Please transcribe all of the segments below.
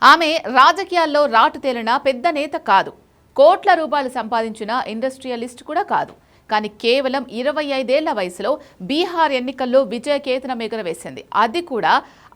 ఆమె రాజకీయాల్లో రాటు తేలిన పెద్ద నేత కాదు. కోట్ల రూపాయలు సంపాదించిన ఇండస్ట్రియలిస్ట్ కూడా కాదు. కానీ కేవలం 25 ఏళ్ల వయసులో బీహార్ ఎన్నికల్లో విజయకేతనం ఎగురవేసింది. అది కూడా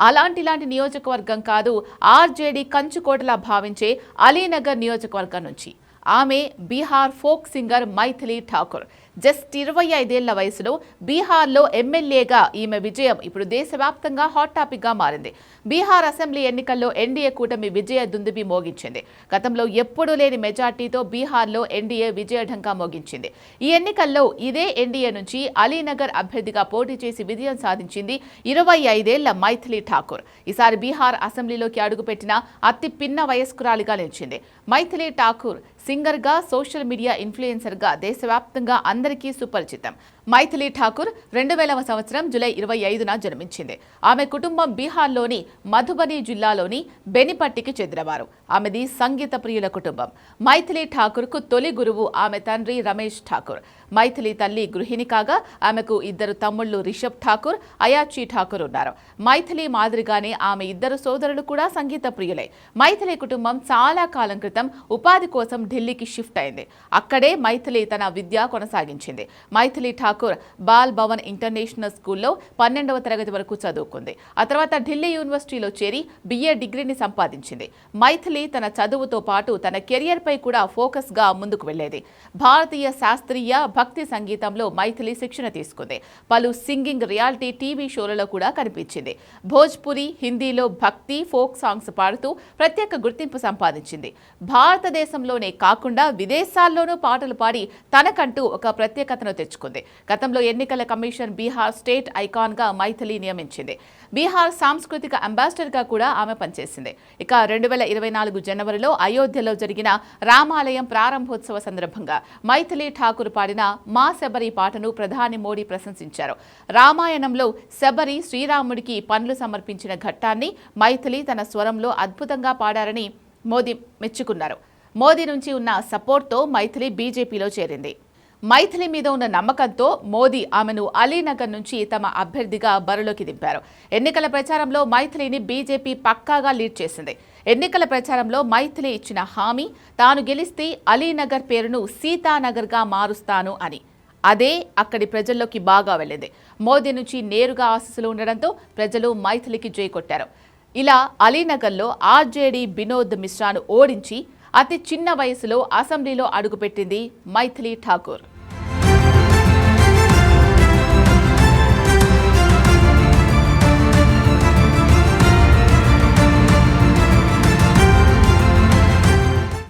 అలాంటి నియోజకవర్గం కాదు, ఆర్జేడీ కంచుకోటలా భావించే అలీనగర్ నియోజకవర్గం నుంచి. ఆమె Bihar folk singer Maithili Thakur. Just 25 ఏళ్ల వయసులో బీహార్లో ఎమ్మెల్యేగా ఈమె విజయం ఇప్పుడు దేశవ్యాప్తంగా హాట్ టాపిక్గా మారింది. బీహార్ అసెంబ్లీ ఎన్నికల్లో ఎన్డీఏ కూటమి విజయ దుందుబి మోగించింది. గతంలో ఎప్పుడూ లేని మెజార్టీతో బీహార్లో ఎన్డీఏ విజయఢంకా మోగించింది. ఈ ఎన్నికల్లో ఇదే ఎన్డీఏ నుంచి అలీనగర్ అభ్యర్థిగా పోటీ చేసి విజయం సాధించింది 25 ఏళ్ల మైథిలి ఠాకూర్. ఈసారి బీహార్ అసెంబ్లీలోకి అడుగుపెట్టిన అతి పిన్న వయస్కురాలిగా నిలిచింది. మైథిలి ఠాకూర్ సింగర్గా, సోషల్ మీడియా ఇన్ఫ్లుయెన్సర్గా దేశవ్యాప్తంగా అందరికీ సుపరిచితం. మైథిలి ఠాకూర్ 2000వ సంవత్సరం జూలై 25న జన్మించింది. ఆమె కుటుంబం బీహార్లోని మధుబని జిల్లాలోని బెనిపట్టికి చెందినవారు. ఆమెది సంగీత ప్రియుల కుటుంబం. మైథిలి ఠాకూర్కు తొలి గురువు ఆమె తండ్రి రమేష్ ఠాకూర్. మైథిలి తల్లి గృహిణి కాగా ఆమెకు 2 తమ్ముళ్లు రిషబ్ ఠాకూర్, అయాచీ ఠాకూర్ ఉన్నారు. మైథిలి మాదిరిగానే ఆమె 2 సోదరులు కూడా సంగీత ప్రియులే. మైథిలి కుటుంబం చాలా కాలం క్రితం ఉపాధి కోసం ఢిల్లీకి షిఫ్ట్ అయింది. అక్కడే మైథిలి తన విద్య కొనసాగించింది. మైథిలి ఠాకూర్ బాల్ భవన్ ఇంటర్నేషనల్ స్కూల్లో 12వ తరగతి వరకు చదువుకుంది. ఆ తర్వాత ఢిల్లీ యూనివర్సిటీలో చేరి BA డిగ్రీని సంపాదించింది. మైథిలి తన చదువుతో పాటు తన కెరియర్ పై కూడా ఫోకస్ గా ముందుకు వెళ్లేది. భారతీయ శాస్త్రీయ భక్తి సంగీతంలో మైథిలి శిక్షణ తీసుకుంది. పలు సింగింగ్ రియాలిటీ టీవీ షోలలో కూడా కనిపించింది. భోజ్పురి, హిందీలో భక్తి, ఫోక్ సాంగ్స్ పాడుతూ ప్రత్యేక గుర్తింపు సంపాదించింది. భారతదేశంలోనే కాకుండా విదేశాల్లోనూ పాటలు పాడి తనకంటూ ఒక ప్రత్యేకతను తెచ్చుకుంది. గతంలో ఎన్నికల కమిషన్ బీహార్ స్టేట్ ఐకాన్గా మైథిలి నియమించింది. బీహార్ సాంస్కృతిక అంబాసిడర్గా కూడా ఆమె పనిచేసింది. ఇక 2024 జనవరిలో అయోధ్యలో జరిగిన రామాలయం ప్రారంభోత్సవ సందర్భంగా మైథిలి ఠాకూర్ పాడిన మా శబరి పాటను ప్రధాని మోడీ ప్రశంసించారు. రామాయణంలో శబరి శ్రీరాముడికి పండ్లు సమర్పించిన ఘట్టాన్ని మైథిలి తన స్వరంలో అద్భుతంగా పాడారని మోదీ మెచ్చుకున్నారు. మోదీ నుంచి ఉన్న సపోర్ట్తో మైథిలి బీజేపీలో చేరింది. మైథిలి మీద ఉన్న నమ్మకంతో మోదీ ఆమెను అలీనగర్ నుంచి తమ అభ్యర్థిగా బరిలోకి దింపారు. ఎన్నికల ప్రచారంలో మైథిలిని బీజేపీ పక్కాగా లీడ్ చేసింది. ఎన్నికల ప్రచారంలో మైథిలి ఇచ్చిన హామీ తాను గెలిస్తే అలీనగర్ పేరును సీతానగర్గా మారుస్తాను అని. అదే అక్కడి ప్రజల్లోకి బాగా వెళ్ళింది. మోదీ నుంచి నేరుగా ఆశీస్సులు ఉండడంతో ప్రజలు మైథిలికి జై కొట్టారు. ఇలా అలీనగర్లో ఆర్జేడీ వినోద్ మిశ్రాను ఓడించి అతి చిన్న వయసులో అసెంబ్లీలో అడుగుపెట్టింది మైథిలి ఠాకూర్.